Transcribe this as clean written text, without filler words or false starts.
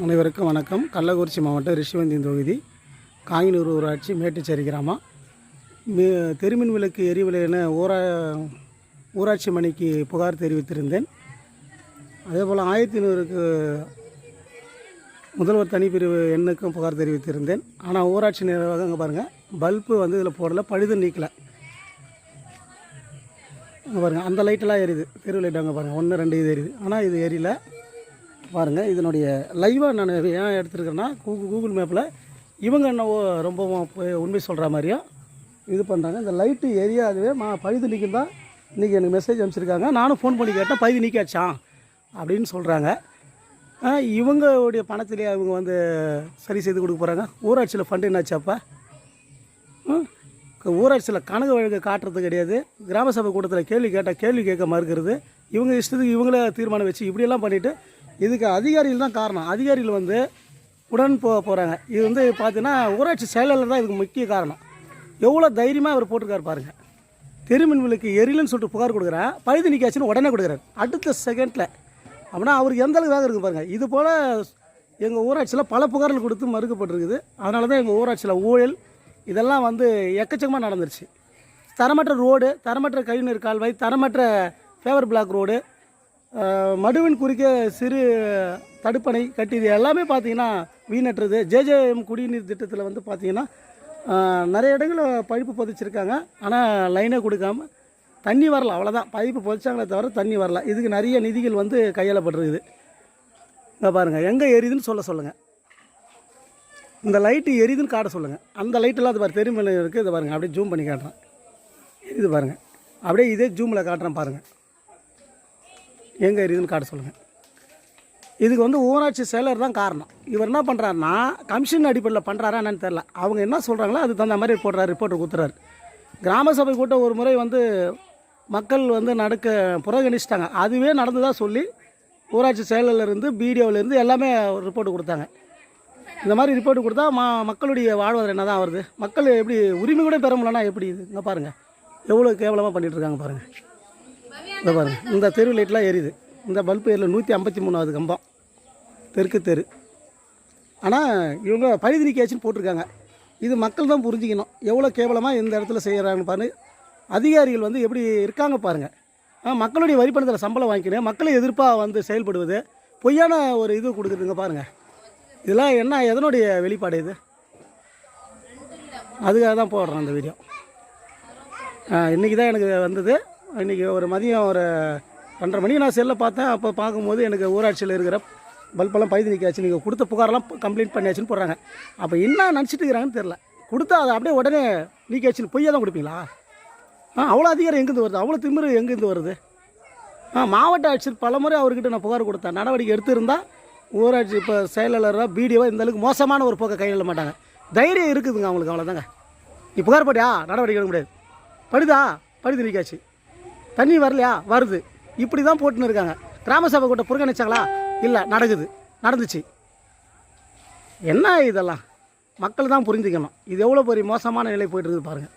அனைவருக்கும் வணக்கம். கள்ளக்குறிச்சி மாவட்டம் ரிஷிவந்தியம் தொகுதி காங்கினூர் ஊராட்சி மேட்டுச்சேரி கிராமம். தெருமின் விளக்கு எரிவிலைன்னு ஊராட்சி மணிக்கு புகார் தெரிவித்திருந்தேன். அதேபோல் 1500க்கு முதல்வர் தனிப்பிரிவு எண்ணுக்கும் புகார் தெரிவித்திருந்தேன். ஆனால் ஊராட்சி நிர்வாகம் அங்கே பாருங்கள், பல்பு வந்து இதில் போடலை, பழுது நீக்கலை. அங்கே பாருங்கள், அந்த லைட்டெல்லாம் எரியுது, தெரு லைட் அங்கே பாருங்கள் 1 2 இது எரியுது. ஆனால் இது எரியல பாருங்கள். இதனுடைய லைவாக நான் ஏன் எடுத்துருக்கேன்னா, கூகுள் மேப்பில் இவங்க என்ன ரொம்ப உண்மை சொல்கிற மாதிரியும் இது பண்ணுறாங்க. இந்த லைட்டு எரியாதுவே பழுது நீக்கம் தான் இன்றைக்கி எனக்கு மெசேஜ் அனுப்பிச்சிருக்காங்க. நானும் ஃபோன் பண்ணி கேட்டேன், பழுது நீக்காச்சான் அப்படின்னு சொல்கிறாங்க. இவங்களுடைய பணத்திலே அவங்க வந்து சரி செய்து கொடுக்க போகிறாங்க. ஊராட்சியில் ஃபண்டு என்னாச்சாப்பா? ஊராட்சியில் கணக்கு வழக்கு காட்டுறது கிடையாது. கிராம சபை கூட்டத்தில் கேள்வி கேட்டால் கேள்வி கேட்க மறுக்கிறது. இவங்க இஷ்டத்துக்கு இவங்களே தீர்மானம் வச்சு இப்படியெல்லாம் பண்ணிவிட்டு இதுக்கு அதிகாரிகள் தான் காரணம். அதிகாரிகள் வந்து உடன் போகிறாங்க. இது வந்து பார்த்தீங்கன்னா ஊராட்சி செயலாளர் தான் இதுக்கு முக்கிய காரணம். எவ்வளோ தைரியமாக அவர் போட்டிருக்காரு பாருங்கள். தெருமின் விளக்கு எரியலன்னு சொல்லிட்டு புகார் கொடுக்குறேன், பழுது நீக்காச்சுன்னு உடனே கொடுக்குறாரு அடுத்த செகண்டில். அப்படின்னா அவருக்கு எந்த அளவுக்கு வேகம் இருக்குது பாருங்கள். இது போல் எங்கள் ஊராட்சியில் பல புகார்கள் கொடுத்து மறுக்கப்பட்டிருக்குது. அதனால தான் எங்கள் ஊராட்சியில் ஊழல் இதெல்லாம் வந்து எக்கச்சக்கமாக நடந்துருச்சு. தரமற்ற ரோடு, தரமற்ற கழிவுநீர் கால்வாய், தரமற்ற ஃபேவர் பிளாக் ரோடு, மடுவின் குறுக்கே சிறு தடுப்பணை கட்டியது எல்லாமே பார்த்திங்கன்னா வீணற்றுறது. ஜேஜேஎம் குடிநீர் திட்டத்தில் வந்து பார்த்திங்கன்னா நிறைய இடங்களில் பைப்பு பதிச்சிருக்காங்க. ஆனால் லைனே கொடுக்காமல் தண்ணி வரல, அவ்வளோதான். பைப்பு பதிச்சாங்களே தவிர தண்ணி வரல. இதுக்கு நிறைய நிதிகள் வந்து கையாளப்பட்டிருக்குது. இங்கே பாருங்கள், எங்கே எரியுதுன்னு சொல்லுங்கள். இந்த லைட்டு எரியுதுன்னு காட்ட சொல்லுங்கள். அந்த லைட்டெல்லாம் அது பாரு தெருமில் இருக்குது. இதை பாருங்கள், அப்படியே ஜூம் பண்ணி காட்டுறேன். இது பாருங்கள், அப்படியே இதே ஜூமில் காட்டுறேன் பாருங்கள். எங்கே எரியுதுன்னு காட்ட சொல்லுங்கள். இதுக்கு வந்து ஊராட்சி செயலர் தான் காரணம். இவர் என்ன பண்ணுறாருன்னா கமிஷன் அடிப்படையில் பண்ணுறாரா என்னன்னு தெரில. அவங்க என்ன சொல்கிறாங்களோ அது தகுந்த மாதிரி ரிப்போர்ட்டை கொடுத்துறாரு. கிராம சபை கூட்டம் ஒரு முறை வந்து மக்கள் வந்து புறக்கணிச்சிட்டாங்க. அதுவே நடந்ததாக சொல்லி ஊராட்சி செயலர்லேருந்து பிடிஓவிலேருந்து எல்லாமே ரிப்போர்ட்டு கொடுத்தாங்க. இந்த மாதிரி ரிப்போர்ட்டு கொடுத்தா மக்களுடைய வாழ்வாதாரம் என்ன தான் வருது? மக்கள் எப்படி உரிமை கூட பெற முடியலன்னா எப்படி? இது இங்கே பாருங்கள், எவ்வளோ கேவலமாக பண்ணிகிட்ருக்காங்க பாருங்கள். இதை பாருங்கள், இந்த தெரு லைட்லாம் எரியுது. இந்த பல்பு ஏரியில் 153வது கம்பம், தெற்கு தெரு. ஆனால் இவங்க பழுது நீக்கியாச்சுன்னு போட்டிருக்காங்க. இது மக்கள் தான் புரிஞ்சிக்கணும், எவ்வளோ கேவலமாக இந்த இடத்துல செய்கிறாங்கன்னு பாருங்கள். அதிகாரிகள் வந்து எப்படி இருக்காங்க பாருங்கள். மக்களுடைய வரிப்பணத்தில் சம்பளம் வாங்கிக்கணும், மக்களை எதிர்ப்பாக வந்து செயல்படுவது, பொய்யான ஒரு இது கொடுக்குறதுங்க பாருங்கள். இதெல்லாம் என்ன, எதனுடைய வெளிப்பாடு இது? அதுக்காக தான் போடுறேன் அந்த வீடியோ. இன்றைக்கி தான் எனக்கு வந்தது. இன்றைக்கி ஒரு மதியம் ஒரு 2:30 மணிக்கு நான் செல்லில் பார்த்தேன். அப்போ பார்க்கும்போது எனக்கு ஊராட்சியில் இருக்கிற பல்பெல்லாம் பழுது நீக்காச்சு, நீங்கள் கொடுத்த புகாரெல்லாம் கம்ப்ளைண்ட் பண்ணியாச்சுன்னு போடுறாங்க. அப்போ என்ன நினச்சிட்டு இருக்கிறாங்கன்னு தெரில. கொடுத்தா அதை அப்படியே உடனே நீக்காச்சுன்னு பொய்யாக தான் கொடுப்பீங்களா? அவ்வளோ அதிகாரம் எங்கேருந்து வருது? அவ்வளோ திமிரு எங்கேருந்து வருது? மாவட்ட ஆட்சியர் பல முறை அவர்கிட்ட நான் புகார் கொடுத்தேன். நடவடிக்கை எடுத்திருந்தால் ஊராட்சி இப்போ செயலாளராக பிடிஓ இந்த அளவுக்கு மோசமான ஒரு போக்கை கையில் மாட்டாங்க. தைரியம் இருக்குதுங்க அவங்களுக்கு, அவ்வளோதாங்க. நீ புகார் போட்டியா, நடவடிக்கை எடுக்க முடியாது. பழுது நீக்காச்சு, தண்ணி வரலையா, வருது, இப்படி தான் போட்டுன்னு இருக்காங்க. கிராம சபை கூட்ட புறக்கணிச்சாங்களா? இல்லை, நடந்துச்சு. என்ன இதெல்லாம் மக்கள் தான் புரிஞ்சுக்கணும். இது எவ்வளோ பெரிய மோசமான நிலை போய்ட்டு இருக்குது பாருங்கள்.